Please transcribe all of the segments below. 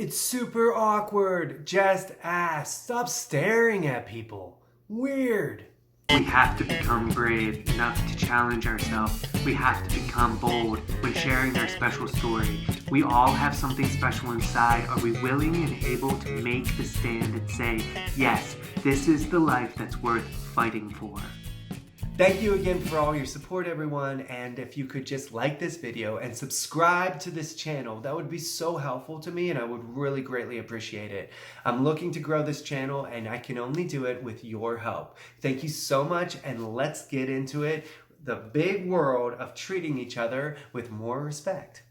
It's super awkward. Just ask. Stop staring at people. Weird. We have to become brave enough to challenge ourselves. We have to become bold when sharing our special story. We all have something special inside. Are we willing and able to make the stand and say, yes, this is the life that's worth fighting for? Thank you again for all your support, everyone, and if you could just like this video and subscribe to this channel, that would be so helpful to me and I would really greatly appreciate it. I'm looking to grow this channel and I can only do it with your help. Thank you so much, and let's get into it, the big world of treating each other with more respect.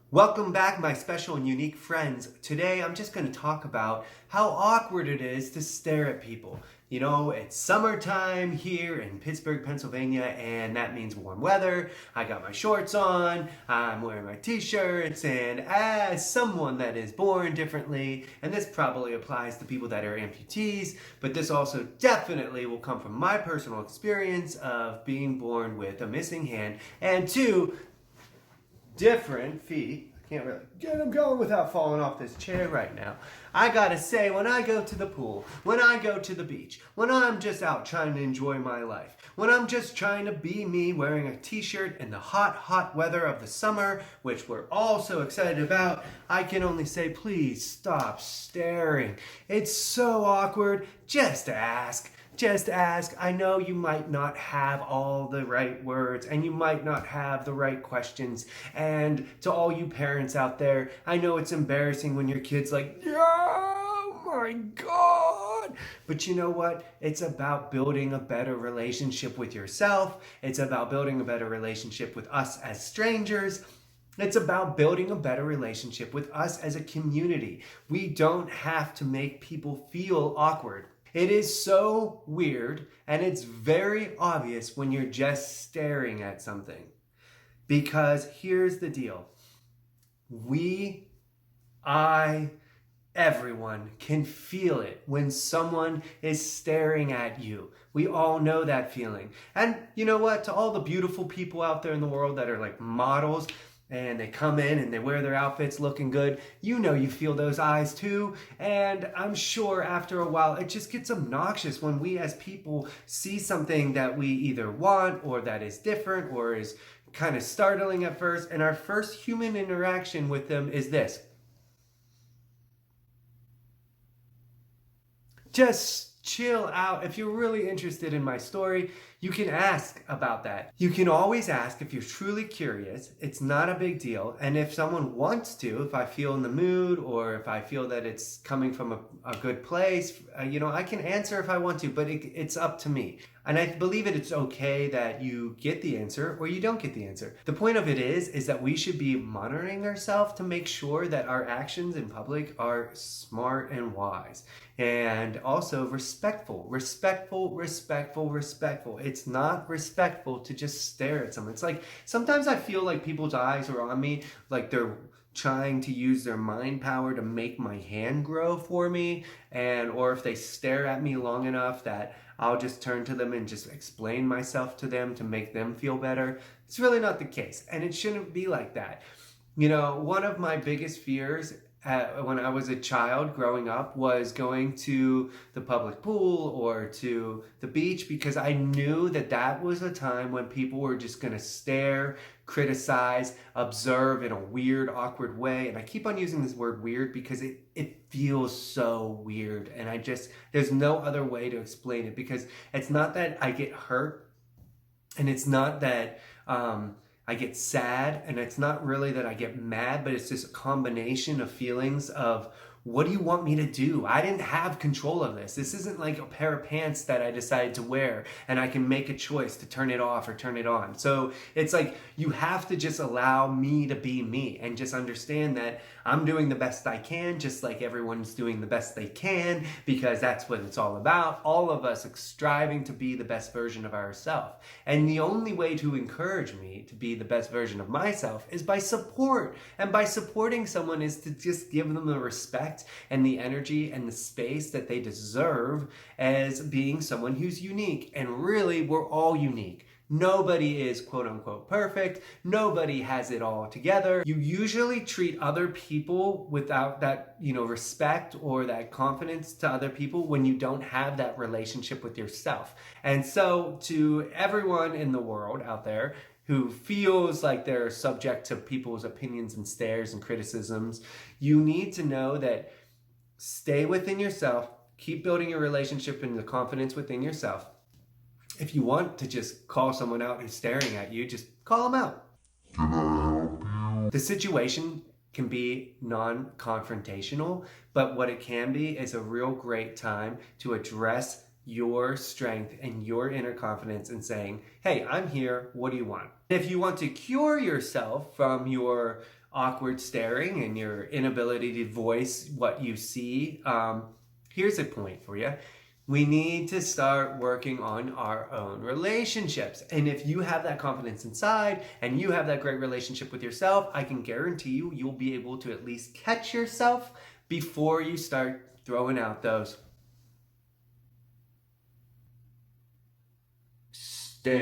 Welcome back, my special and unique friends. Today I'm just going to talk about how awkward it is to stare at people. You know, it's summertime here in Pittsburgh, Pennsylvania, and that means warm weather. I got my shorts on, I'm wearing my t-shirts, and as someone that is born differently, and this probably applies to people that are amputees, but this also definitely will come from my personal experience of being born with a missing hand and two different feet. I can't really get them going without falling off this chair right now. I gotta say, when I go to the pool, when I go to the beach, when I'm just out trying to enjoy my life, when I'm just trying to be me wearing a t-shirt in the hot weather of the summer, which we're all so excited about, I can only say, please stop staring. It's so awkward. Just ask. Just ask. I know you might not have all the right words and you might not have the right questions. And to all you parents out there, I know it's embarrassing when your kid's like, oh my God. But you know what? It's about building a better relationship with yourself. It's about building a better relationship with us as strangers. It's about building a better relationship with us as a community. We don't have to make people feel awkward. It is so weird, and it's very obvious when you're just staring at something. Because here's the deal. Everyone can feel it when someone is staring at you. We all know that feeling. And you know what? To all the beautiful people out there in the world that are like models, and they come in and they wear their outfits looking good, you know you feel those eyes too. And I'm sure after a while it just gets obnoxious when we as people see something that we either want or that is different or is kind of startling at first, and our first human interaction with them is this. Just chill out. If you're really interested in my story, you can ask about that. You can always ask if you're truly curious. It's not a big deal. And if someone wants to, if I feel in the mood or if I feel that it's coming from a good place, I can answer if I want to, but it's up to me. And I believe it's okay that you get the answer or you don't get the answer. The point of it is that we should be monitoring ourselves to make sure that our actions in public are smart and wise. And also respectful. It's not respectful to just stare at someone. It's like, sometimes I feel like people's eyes are on me, like they're trying to use their mind power to make my hand grow for me, or if they stare at me long enough that I'll just turn to them and just explain myself to them to make them feel better. It's really not the case, and it shouldn't be like that. One of my biggest fears when I was a child growing up was going to the public pool or to the beach, because I knew that was a time when people were just going to stare, criticize, observe in a weird, awkward way. And I keep on using this word weird because it feels so weird. And there's no other way to explain it, because it's not that I get hurt, and it's not that I get sad, and it's not really that I get mad, but it's just a combination of feelings of, what do you want me to do? I didn't have control of this. This isn't like a pair of pants that I decided to wear and I can make a choice to turn it off or turn it on. So it's like, you have to just allow me to be me and just understand that I'm doing the best I can, just like everyone's doing the best they can, because that's what it's all about. All of us striving to be the best version of ourselves. And the only way to encourage me to be the best version of myself is by support. And by supporting someone is to just give them the respect and the energy and the space that they deserve as being someone who's unique. And really, we're all unique. Nobody is quote unquote perfect. Nobody has it all together. You usually treat other people without that, respect or that confidence to other people when you don't have that relationship with yourself. And so to everyone in the world out there who feels like they're subject to people's opinions and stares and criticisms, you need to know that stay within yourself, keep building your relationship and the confidence within yourself. If you want to just call someone out who's staring at you, just call them out. Can I help you? The situation can be non-confrontational, but what it can be is a real great time to address your strength and your inner confidence and saying, hey, I'm here, what do you want? If you want to cure yourself from your awkward staring and your inability to voice what you see, here's a point for you. We need to start working on our own relationships. And if you have that confidence inside and you have that great relationship with yourself, I can guarantee you, you'll be able to at least catch yourself before you start throwing out those stares.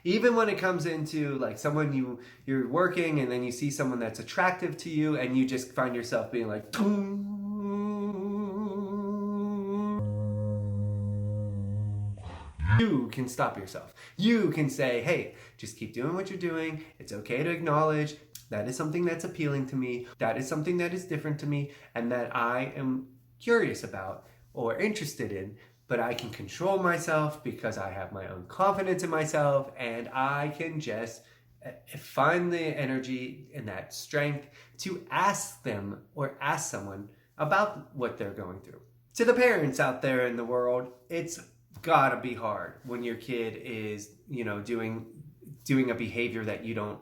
Even when it comes into like someone you're working and then you see someone that's attractive to you and you just find yourself being like, you can stop yourself. You can say, hey, just keep doing what you're doing. It's okay to acknowledge that is something that's appealing to me. That is something that is different to me and that I am curious about or interested in, but I can control myself because I have my own confidence in myself and I can just find the energy and that strength to ask them or ask someone about what they're going through. To the parents out there in the world, it's gotta be hard when your kid is, doing a behavior that you don't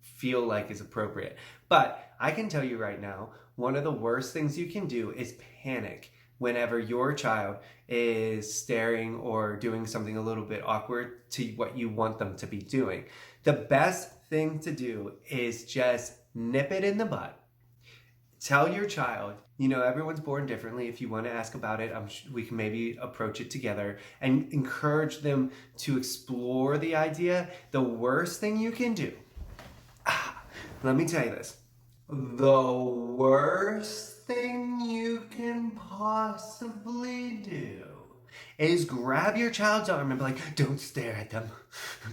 feel like is appropriate. But I can tell you right now, one of the worst things you can do is panic whenever your child is staring or doing something a little bit awkward to what you want them to be doing. The best thing to do is just nip it in the bud. Tell your child, everyone's born differently. If you want to ask about it, we can maybe approach it together and encourage them to explore the idea. The worst thing you can do, let me tell you this, the worst thing you can possibly do is grab your child's arm and be like, don't stare at them.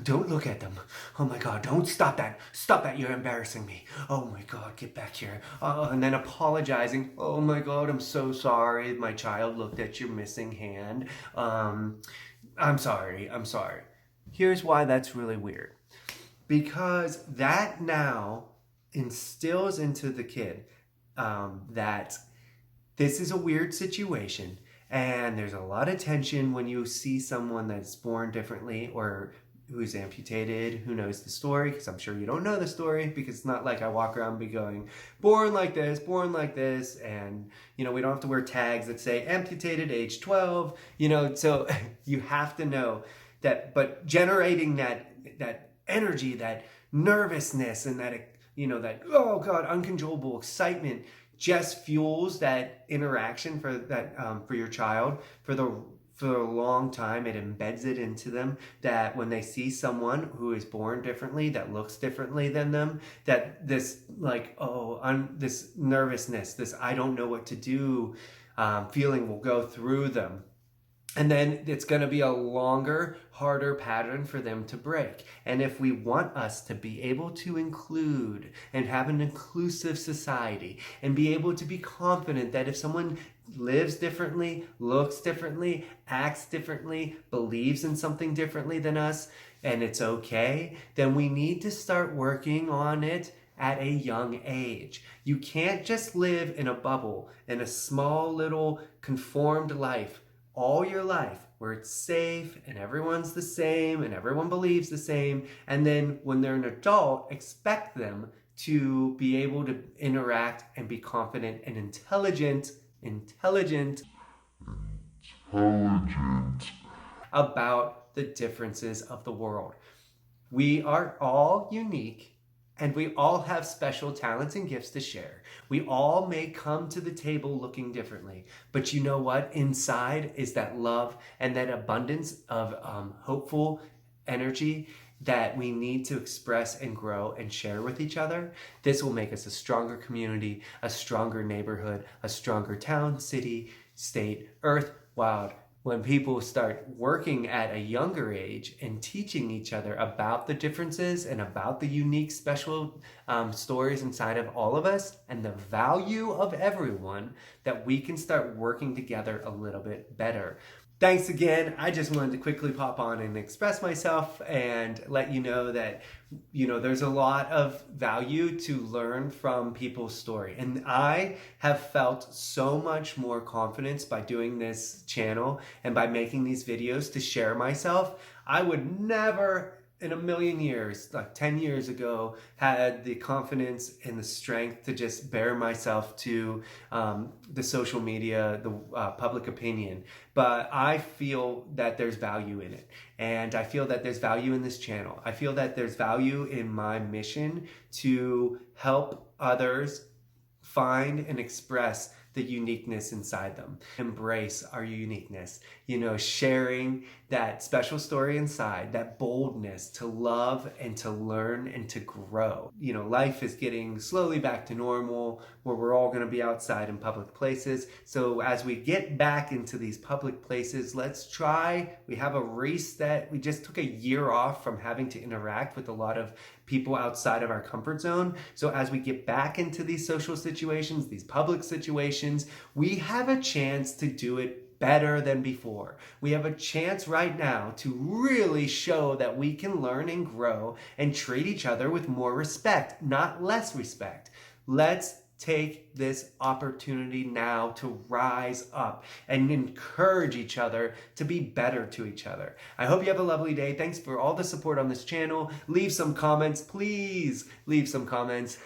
Don't look at them. Oh my God, don't stop that. Stop that, you're embarrassing me. Oh my God, get back here. And then apologizing. Oh my God, I'm so sorry. My child looked at your missing hand. I'm sorry. Here's why that's really weird. Because that now instills into the kid that this is a weird situation. And there's a lot of tension when you see someone that's born differently or who's amputated, who knows the story, because I'm sure you don't know the story, because it's not like I walk around and be going, born like this, and, we don't have to wear tags that say amputated age 12, so you have to know that, but generating that energy, that nervousness, and that, that, oh God, uncontrollable excitement, just fuels that interaction for your child for a long time. It embeds it into them that when they see someone who is born differently, that looks differently than them, that this this nervousness, this I don't know what to do feeling will go through them. And then it's going to be a longer, harder pattern for them to break. And if we want us to be able to include and have an inclusive society and be able to be confident that if someone lives differently, looks differently, acts differently, believes in something differently than us, and it's okay, then we need to start working on it at a young age. You can't just live in a bubble, in a small little conformed life all your life where it's safe and everyone's the same and everyone believes the same, and then when they're an adult, expect them to be able to interact and be confident and intelligent about the differences of the world. We are all unique And we all have special talents and gifts to share. We all may come to the table looking differently, but you know what? Inside is that love and that abundance of hopeful energy that we need to express and grow and share with each other. This will make us a stronger community, a stronger neighborhood, a stronger town, city, state, earth, wild. When people start working at a younger age and teaching each other about the differences and about the unique, special stories inside of all of us and the value of everyone, that we can start working together a little bit better. Thanks again. I just wanted to quickly pop on and express myself and let you know that, there's a lot of value to learn from people's story. And I have felt so much more confidence by doing this channel and by making these videos to share myself. I would never in a million years, like 10 years ago, had the confidence and the strength to just bare myself to the social media, the public opinion. But I feel that there's value in it. And I feel that there's value in this channel. I feel that there's value in my mission to help others find and express the uniqueness inside them. Embrace our uniqueness, sharing that special story inside, that boldness to love and to learn and to grow. Life is getting slowly back to normal where we're all going to be outside in public places. So as we get back into these public places, let's try. We have a reset. We just took a year off from having to interact with a lot of people outside of our comfort zone. So as we get back into these social situations, these public situations, we have a chance to do it better than before. We have a chance right now to really show that we can learn and grow and treat each other with more respect, not less respect. Let's take this opportunity now to rise up and encourage each other to be better to each other. I hope you have a lovely day. Thanks for all the support on this channel. Leave some comments, please leave some comments.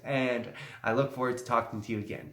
And I look forward to talking to you again.